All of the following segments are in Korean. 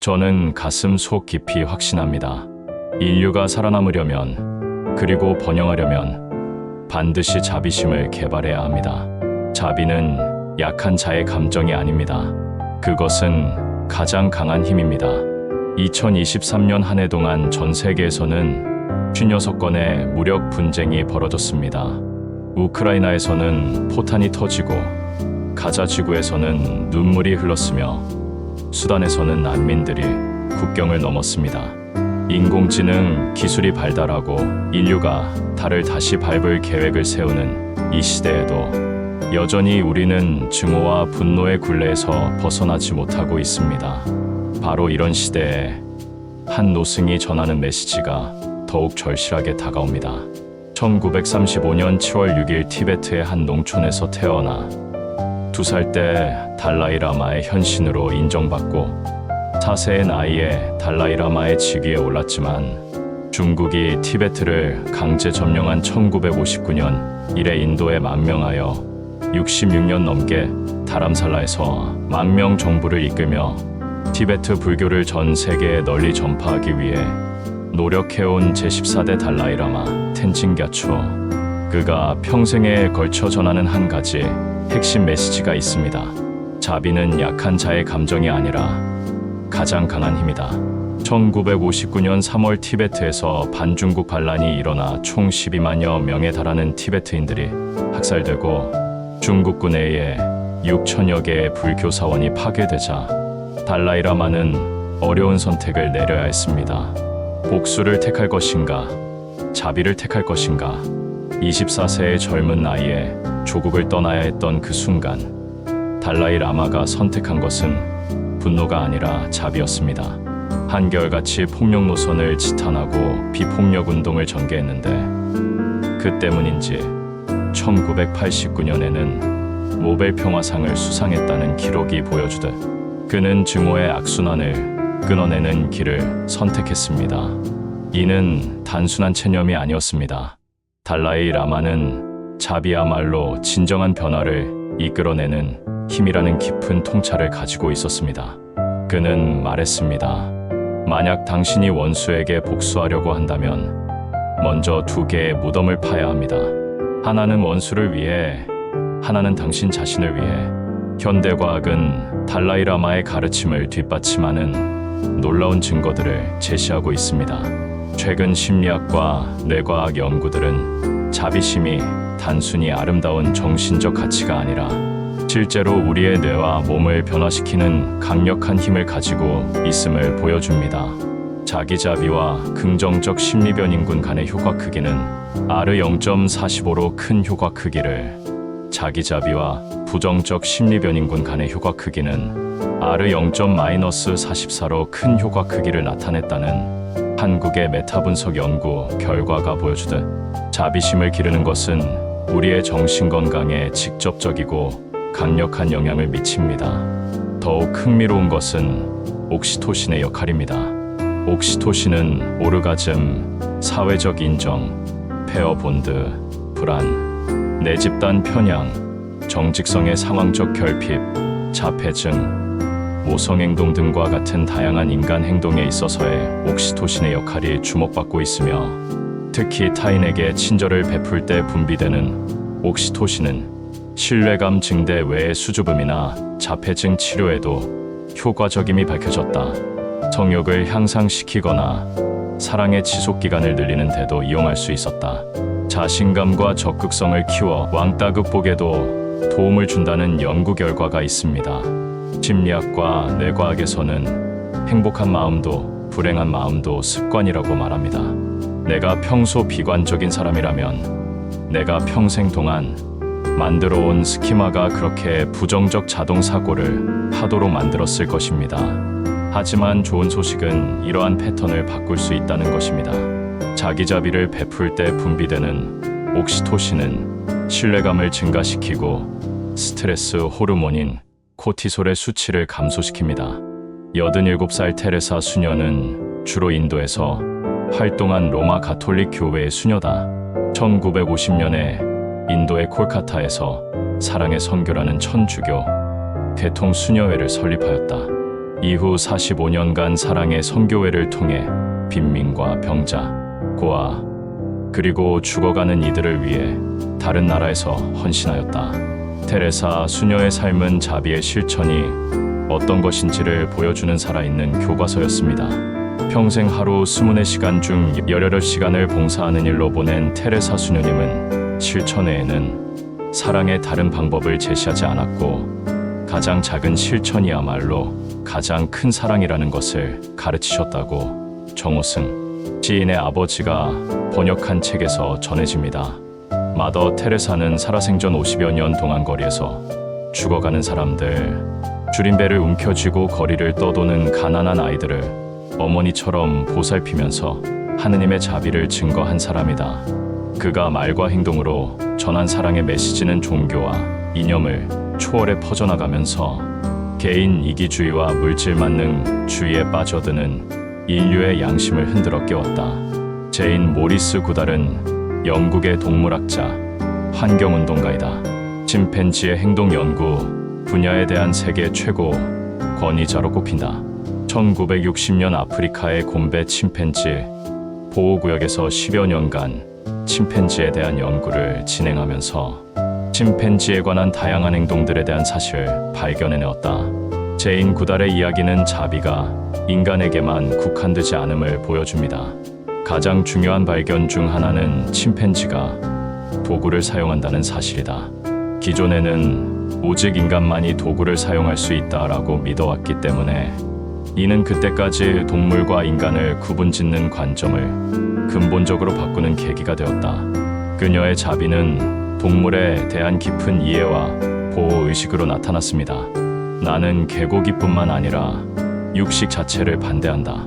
저는 가슴 속 깊이 확신합니다. 인류가 살아남으려면, 그리고 번영하려면 반드시 자비심을 개발해야 합니다. 자비는 약한 자의 감정이 아닙니다. 그것은 가장 강한 힘입니다. 2023년 한 해 동안 전 세계에서는 56건의 무력 분쟁이 벌어졌습니다. 우크라이나에서는 포탄이 터지고, 가자 지구에서는 눈물이 흘렀으며, 수단에서는 난민들이 국경을 넘었습니다. 인공지능 기술이 발달하고 인류가 달을 다시 밟을 계획을 세우는 이 시대에도 여전히 우리는 증오와 분노의 굴레에서 벗어나지 못하고 있습니다. 바로 이런 시대에 한 노승이 전하는 메시지가 더욱 절실하게 다가옵니다. 1935년 7월 6일 티베트의 한 농촌에서 태어나 2살 때 달라이라마의 현신으로 인정받고 4세의 나이에 달라이라마의 직위에 올랐지만 중국이 티베트를 강제 점령한 1959년 이래 인도에 망명하여 66년 넘게 다람살라에서 망명 정부를 이끌며 티베트 불교를 전 세계에 널리 전파하기 위해 노력해온 제14대 달라이라마 텐칭갸초. 그가 평생에 걸쳐 전하는 한 가지 핵심 메시지가 있습니다. 자비는 약한 자의 감정이 아니라 가장 강한 힘이다. 1959년 3월 티베트에서 반중국 반란이 일어나 총 12만여 명에 달하는 티베트인들이 학살되고 중국군에 의해 6천여 개의 불교 사원이 파괴되자 달라이라마는 어려운 선택을 내려야 했습니다. 복수를 택할 것인가, 자비를 택할 것인가. 24세의 젊은 나이에 조국을 떠나야 했던 그 순간 달라이라마가 선택한 것은 분노가 아니라 자비였습니다. 한결같이 폭력 노선을 지탄하고 비폭력 운동을 전개했는데 그 때문인지 1989년에는 노벨 평화상을 수상했다는 기록이 보여주듯 그는 증오의 악순환을 끊어내는 길을 선택했습니다. 이는 단순한 체념이 아니었습니다. 달라이라마는 자비야말로 진정한 변화를 이끌어내는 힘이라는 깊은 통찰을 가지고 있었습니다. 그는 말했습니다. 만약 당신이 원수에게 복수하려고 한다면 먼저 2개의 무덤을 파야 합니다. 하나는 원수를 위해, 하나는 당신 자신을 위해. 현대과학은 달라이라마의 가르침을 뒷받침하는 놀라운 증거들을 제시하고 있습니다. 최근 심리학과 뇌과학 연구들은 자비심이 단순히 아름다운 정신적 가치가 아니라 실제로 우리의 뇌와 몸을 변화시키는 강력한 힘을 가지고 있음을 보여줍니다. 자기자비와 긍정적 심리변인군 간의 효과 크기는 R 0.45로 큰 효과 크기를, 자기자비와 부정적 심리변인군 간의 효과 크기는 R 0.-44로 큰 효과 크기를 나타냈다는 한국의 메타분석 연구 결과가 보여주듯 자비심을 기르는 것은 우리의 정신건강에 직접적이고 강력한 영향을 미칩니다. 더욱 흥미로운 것은 옥시토신의 역할입니다. 옥시토신은 오르가즘, 사회적 인정, 페어 본드, 불안, 내 집단 편향, 정직성의 상황적 결핍, 자폐증, 모성행동 등과 같은 다양한 인간 행동에 있어서의 옥시토신의 역할이 주목받고 있으며 특히 타인에게 친절을 베풀 때 분비되는 옥시토신은 신뢰감 증대 외의 수줍음이나 자폐증 치료에도 효과적임이 밝혀졌다. 성욕을 향상시키거나 사랑의 지속기간을 늘리는 데도 이용할 수 있었다. 자신감과 적극성을 키워 왕따 극복에도 도움을 준다는 연구 결과가 있습니다. 심리학과 뇌과학에서는 행복한 마음도 불행한 마음도 습관이라고 말합니다. 내가 평소 비관적인 사람이라면 내가 평생 동안 만들어온 스키마가 그렇게 부정적 자동 사고를 하도록 만들었을 것입니다. 하지만 좋은 소식은 이러한 패턴을 바꿀 수 있다는 것입니다. 자기자비를 베풀 때 분비되는 옥시토신은 신뢰감을 증가시키고 스트레스 호르몬인 코티솔의 수치를 감소시킵니다. 87살 테레사 수녀는 주로 인도에서 활동한 로마 가톨릭 교회의 수녀다. 1950년에 인도의 콜카타에서 사랑의 선교라는 천주교 대통 수녀회를 설립하였다. 이후 45년간 사랑의 선교회를 통해 빈민과 병자, 고아, 그리고 죽어가는 이들을 위해 다른 나라에서 헌신하였다. 테레사 수녀의 삶은 자비의 실천이 어떤 것인지를 보여주는 살아있는 교과서였습니다. 평생 하루 24시간 중 18시간을 봉사하는 일로 보낸 테레사 수녀님은 실천회에는 사랑의 다른 방법을 제시하지 않았고 가장 작은 실천이야말로 가장 큰 사랑이라는 것을 가르치셨다고 정호승 시인의 아버지가 번역한 책에서 전해집니다. 마더 테레사는 살아생전 50여 년 동안 거리에서 죽어가는 사람들, 줄임배를 움켜쥐고 거리를 떠도는 가난한 아이들을 어머니처럼 보살피면서 하느님의 자비를 증거한 사람이다. 그가 말과 행동으로 전한 사랑의 메시지는 종교와 이념을 초월해 퍼져나가면서 개인 이기주의와 물질 만능주의에 빠져드는 인류의 양심을 흔들어 깨웠다. 제인 모리스 구달은 영국의 동물학자, 환경운동가이다. 침팬지의 행동 연구 분야에 대한 세계 최고 권위자로 꼽힌다. 1960년 아프리카의 곰배 침팬지 보호구역에서 10여 년간 침팬지에 대한 연구를 진행하면서 침팬지에 관한 다양한 행동들에 대한 사실을 발견해내었다. 제인 구달의 이야기는 자비가 인간에게만 국한되지 않음을 보여줍니다. 가장 중요한 발견 중 하나는 침팬지가 도구를 사용한다는 사실이다. 기존에는 오직 인간만이 도구를 사용할 수 있다라고 믿어왔기 때문에 이는 그때까지 동물과 인간을 구분짓는 관점을 근본적으로 바꾸는 계기가 되었다. 그녀의 자비는 동물에 대한 깊은 이해와 보호의식으로 나타났습니다. 나는 개고기뿐만 아니라 육식 자체를 반대한다.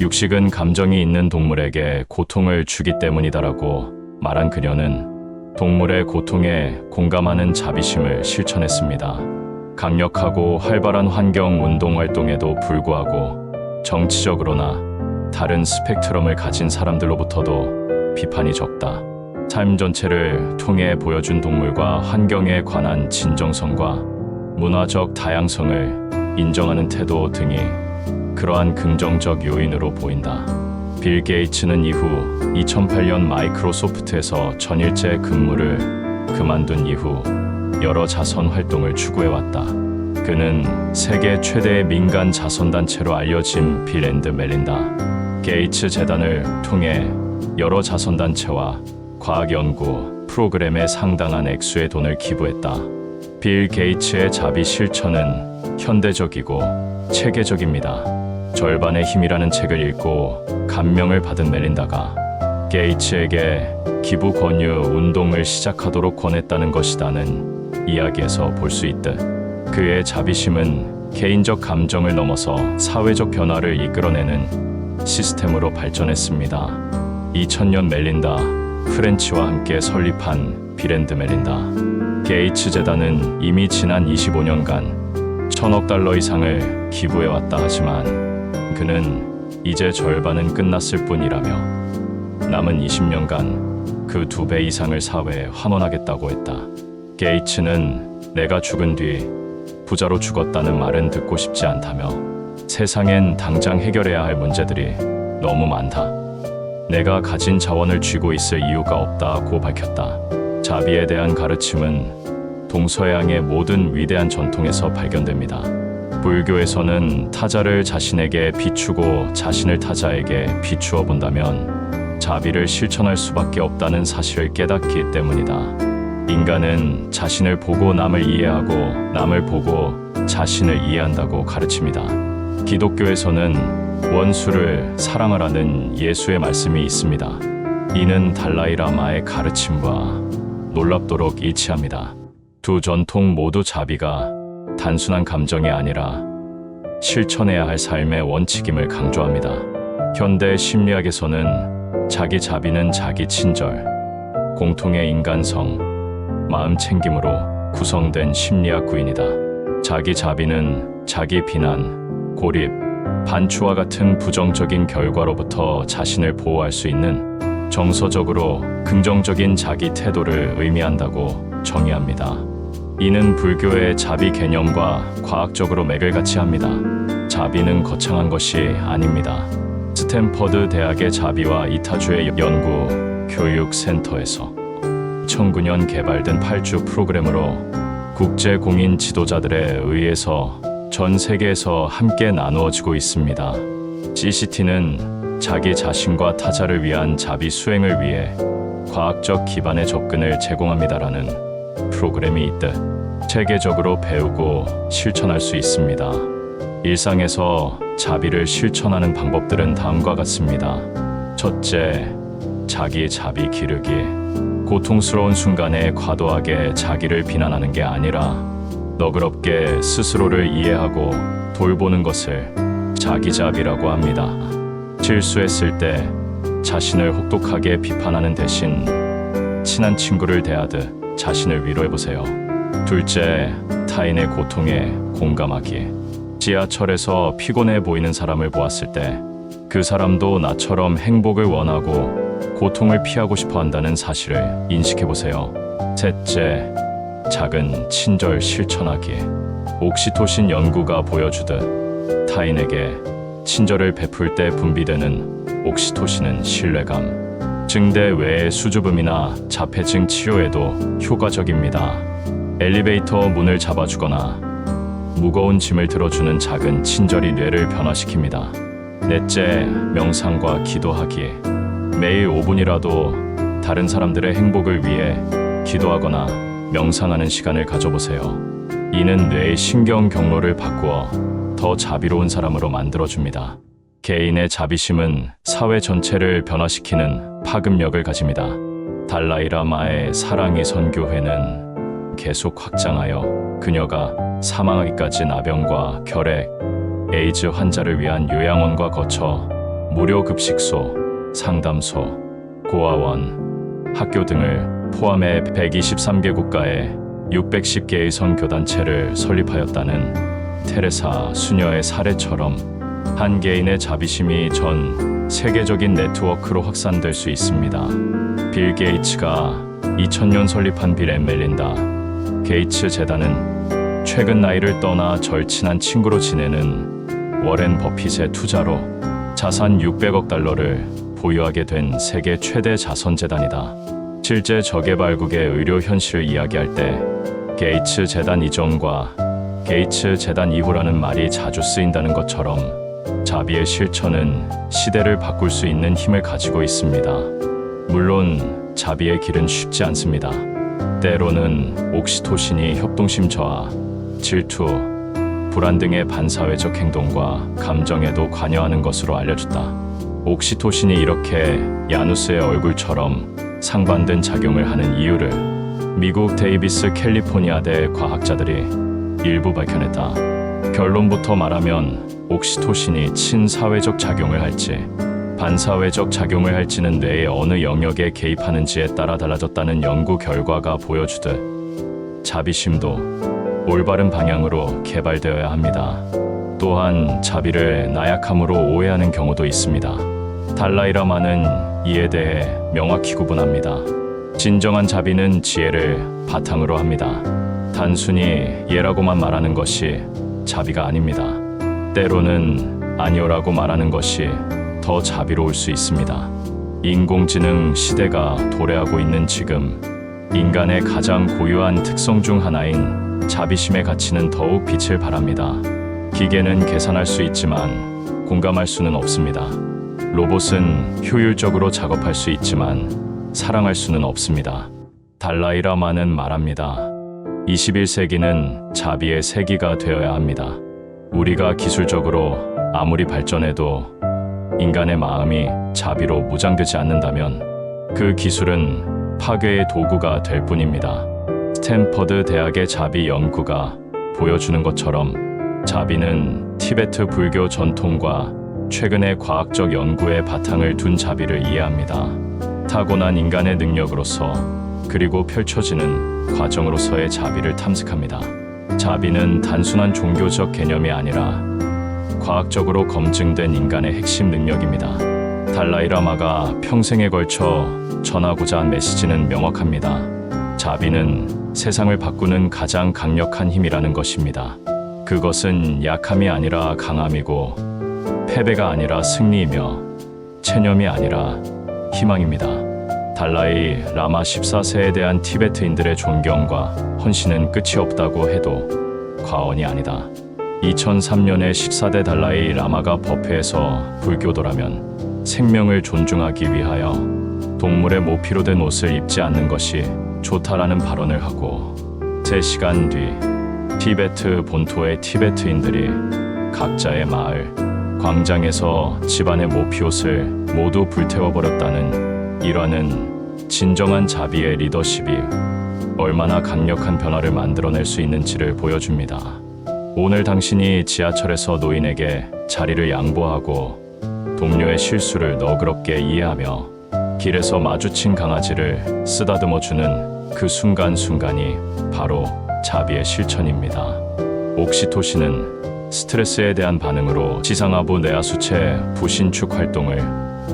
육식은 감정이 있는 동물에게 고통을 주기 때문이다라고 말한 그녀는 동물의 고통에 공감하는 자비심을 실천했습니다. 강력하고 활발한 환경 운동 활동에도 불구하고 정치적으로나 다른 스펙트럼을 가진 사람들로부터도 비판이 적다. 삶 전체를 통해 보여준 동물과 환경에 관한 진정성과 문화적 다양성을 인정하는 태도 등이 그러한 긍정적 요인으로 보인다. 빌 게이츠는 이후 2008년 마이크로소프트에서 전일제 근무를 그만둔 이후 여러 자선 활동을 추구해왔다. 그는 세계 최대의 민간 자선단체로 알려진 빌 앤드 멜린다 게이츠 재단을 통해 여러 자선단체와 과학연구 프로그램에 상당한 액수의 돈을 기부했다. 빌 게이츠의 자비 실천은 현대적이고 체계적입니다. 절반의 힘이라는 책을 읽고 감명을 받은 멜린다가 게이츠에게 기부 권유 운동을 시작하도록 권했다는 것이다는 이야기에서 볼 수 있듯 그의 자비심은 개인적 감정을 넘어서 사회적 변화를 이끌어내는 시스템으로 발전했습니다. 2000년 멜린다 프렌치와 함께 설립한 빌 앤드 멜린다 게이츠 재단은 이미 지난 25년간 1000억 달러 이상을 기부해왔다 하지만 그는 이제 절반은 끝났을 뿐이라며 남은 20년간 그 2배 이상을 사회에 환원하겠다고 했다. 게이츠는 내가 죽은 뒤 부자로 죽었다는 말은 듣고 싶지 않다며 세상엔 당장 해결해야 할 문제들이 너무 많다. 내가 가진 자원을 쥐고 있을 이유가 없다고 밝혔다. 자비에 대한 가르침은 동서양의 모든 위대한 전통에서 발견됩니다. 불교에서는 타자를 자신에게 비추고 자신을 타자에게 비추어 본다면 자비를 실천할 수밖에 없다는 사실을 깨닫기 때문이다. 인간은 자신을 보고 남을 이해하고 남을 보고 자신을 이해한다고 가르칩니다. 기독교에서는 원수를 사랑하라는 예수의 말씀이 있습니다. 이는 달라이라마의 가르침과 놀랍도록 일치합니다. 두 전통 모두 자비가 단순한 감정이 아니라 실천해야 할 삶의 원칙임을 강조합니다. 현대 심리학에서는 자기 자비는 자기 친절, 공통의 인간성, 마음 챙김으로 구성된 심리학 구인이다. 자기 자비는 자기 비난, 고립, 반추와 같은 부정적인 결과로부터 자신을 보호할 수 있는 정서적으로 긍정적인 자기 태도를 의미한다고 정의합니다. 이는 불교의 자비 개념과 과학적으로 맥을 같이 합니다. 자비는 거창한 것이 아닙니다. 스탠퍼드 대학의 자비와 이타주의 연구 교육 센터에서 2009년 개발된 8주 프로그램으로 국제 공인 지도자들에 의해서 전 세계에서 함께 나누어지고 있습니다. CCT는 자기 자신과 타자를 위한 자비 수행을 위해 과학적 기반의 접근을 제공합니다라는 프로그램이 있듯 체계적으로 배우고 실천할 수 있습니다. 일상에서 자비를 실천하는 방법들은 다음과 같습니다. 첫째, 자기 자비 기르기. 고통스러운 순간에 과도하게 자기를 비난하는 게 아니라 너그럽게 스스로를 이해하고 돌보는 것을 자기자비라고 합니다. 실수했을 때 자신을 혹독하게 비판하는 대신 친한 친구를 대하듯 자신을 위로해보세요. 둘째, 타인의 고통에 공감하기. 지하철에서 피곤해 보이는 사람을 보았을 때 그 사람도 나처럼 행복을 원하고 고통을 피하고 싶어 한다는 사실을 인식해보세요. 셋째, 작은 친절 실천하기. 옥시토신 연구가 보여주듯 타인에게 친절을 베풀 때 분비되는 옥시토신은 신뢰감, 증대 외의 수줍음이나 자폐증 치료에도 효과적입니다. 엘리베이터 문을 잡아주거나 무거운 짐을 들어주는 작은 친절이 뇌를 변화시킵니다. 넷째, 명상과 기도하기. 매일 5분이라도 다른 사람들의 행복을 위해 기도하거나 명상하는 시간을 가져보세요. 이는 뇌의 신경 경로를 바꾸어 더 자비로운 사람으로 만들어줍니다. 개인의 자비심은 사회 전체를 변화시키는 파급력을 가집니다. 달라이라마의 사랑이 선교회는 계속 확장하여 그녀가 사망하기까지 나병과 결핵, 에이즈 환자를 위한 요양원과 거쳐 무료 급식소, 상담소, 고아원, 학교 등을 포함해 123개 국가에 610개의 선교단체를 설립하였다는 테레사 수녀의 사례처럼 한 개인의 자비심이 전 세계적인 네트워크로 확산될 수 있습니다. 빌 게이츠가 2000년 설립한 빌 앤 멜린다 게이츠 재단은 최근 나이를 떠나 절친한 친구로 지내는 워렌 버핏의 투자로 자산 600억 달러를 보유하게 된 세계 최대 자선재단이다. 실제 저개발국의 의료 현실을 이야기할 때 게이츠 재단 이전과 게이츠 재단 이후라는 말이 자주 쓰인다는 것처럼 자비의 실천은 시대를 바꿀 수 있는 힘을 가지고 있습니다. 물론 자비의 길은 쉽지 않습니다. 때로는 옥시토신이 협동심 저하, 질투, 불안 등의 반사회적 행동과 감정에도 관여하는 것으로 알려졌다. 옥시토신이 이렇게 야누스의 얼굴처럼 상반된 작용을 하는 이유를 미국 데이비스 캘리포니아대 과학자들이 일부 밝혀냈다. 결론부터 말하면 옥시토신이 친사회적 작용을 할지 반사회적 작용을 할지는 뇌의 어느 영역에 개입하는지에 따라 달라졌다는 연구 결과가 보여주듯 자비심도 올바른 방향으로 개발되어야 합니다. 또한 자비를 나약함으로 오해하는 경우도 있습니다. 달라이라마는 이에 대해 명확히 구분합니다. 진정한 자비는 지혜를 바탕으로 합니다. 단순히 예라고만 말하는 것이 자비가 아닙니다. 때로는 아니오라고 말하는 것이 더 자비로울 수 있습니다. 인공지능 시대가 도래하고 있는 지금 인간의 가장 고유한 특성 중 하나인 자비심의 가치는 더욱 빛을 발합니다. 기계는 계산할 수 있지만 공감할 수는 없습니다. 로봇은 효율적으로 작업할 수 있지만 사랑할 수는 없습니다. 달라이라마는 말합니다. 21세기는 자비의 세기가 되어야 합니다. 우리가 기술적으로 아무리 발전해도 인간의 마음이 자비로 무장되지 않는다면 그 기술은 파괴의 도구가 될 뿐입니다. 스탠퍼드 대학의 자비 연구가 보여주는 것처럼 자비는 티베트 불교 전통과 최근의 과학적 연구의 바탕을 둔 자비를 이해합니다. 타고난 인간의 능력으로서 그리고 펼쳐지는 과정으로서의 자비를 탐색합니다. 자비는 단순한 종교적 개념이 아니라 과학적으로 검증된 인간의 핵심 능력입니다. 달라이라마가 평생에 걸쳐 전하고자 한 메시지는 명확합니다. 자비는 세상을 바꾸는 가장 강력한 힘이라는 것입니다. 그것은 약함이 아니라 강함이고 패배가 아니라 승리이며 체념이 아니라 희망입니다. 달라이 라마 14세에 대한 티베트인들의 존경과 헌신은 끝이 없다고 해도 과언이 아니다. 2003년에 14대 달라이 라마가 법회에서 불교도라면 생명을 존중하기 위하여 동물의 모피로 된 옷을 입지 않는 것이 좋다라는 발언을 하고 3시간 뒤 티베트 본토의 티베트인들이 각자의 마을, 광장에서 집안의 모피옷을 모두 불태워버렸다는 일화는 진정한 자비의 리더십이 얼마나 강력한 변화를 만들어낼 수 있는지를 보여줍니다. 오늘 당신이 지하철에서 노인에게 자리를 양보하고 동료의 실수를 너그럽게 이해하며 길에서 마주친 강아지를 쓰다듬어주는 그 순간순간이 바로 자비의 실천입니다. 옥시토신은 스트레스에 대한 반응으로 지상하부 뇌하수체 부신축 활동을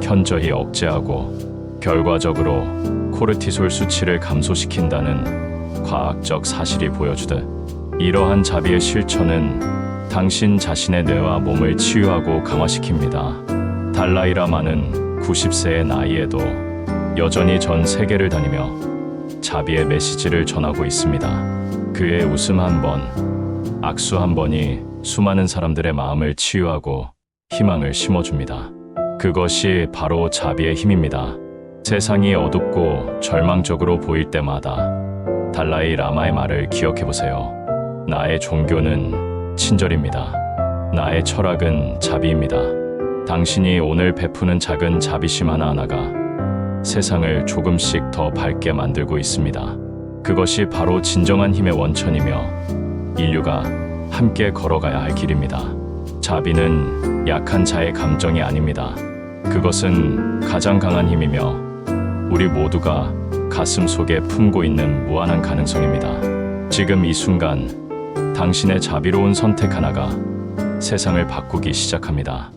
현저히 억제하고 결과적으로 코르티솔 수치를 감소시킨다는 과학적 사실이 보여주듯 이러한 자비의 실천은 당신 자신의 뇌와 몸을 치유하고 강화시킵니다. 달라이라마는 90세의 나이에도 여전히 전 세계를 다니며 자비의 메시지를 전하고 있습니다. 그의 웃음 한 번, 악수 한 번이 수많은 사람들의 마음을 치유하고 희망을 심어줍니다. 그것이 바로 자비의 힘입니다. 세상이 어둡고 절망적으로 보일 때마다 달라이 라마의 말을 기억해보세요. 나의 종교는 친절입니다. 나의 철학은 자비입니다. 당신이 오늘 베푸는 작은 자비심 하나하나가 세상을 조금씩 더 밝게 만들고 있습니다. 그것이 바로 진정한 힘의 원천이며 인류가 함께 걸어가야 할 길입니다. 자비는 약한 자의 감정이 아닙니다. 그것은 가장 강한 힘이며 우리 모두가 가슴 속에 품고 있는 무한한 가능성입니다. 지금 이 순간 당신의 자비로운 선택 하나가 세상을 바꾸기 시작합니다.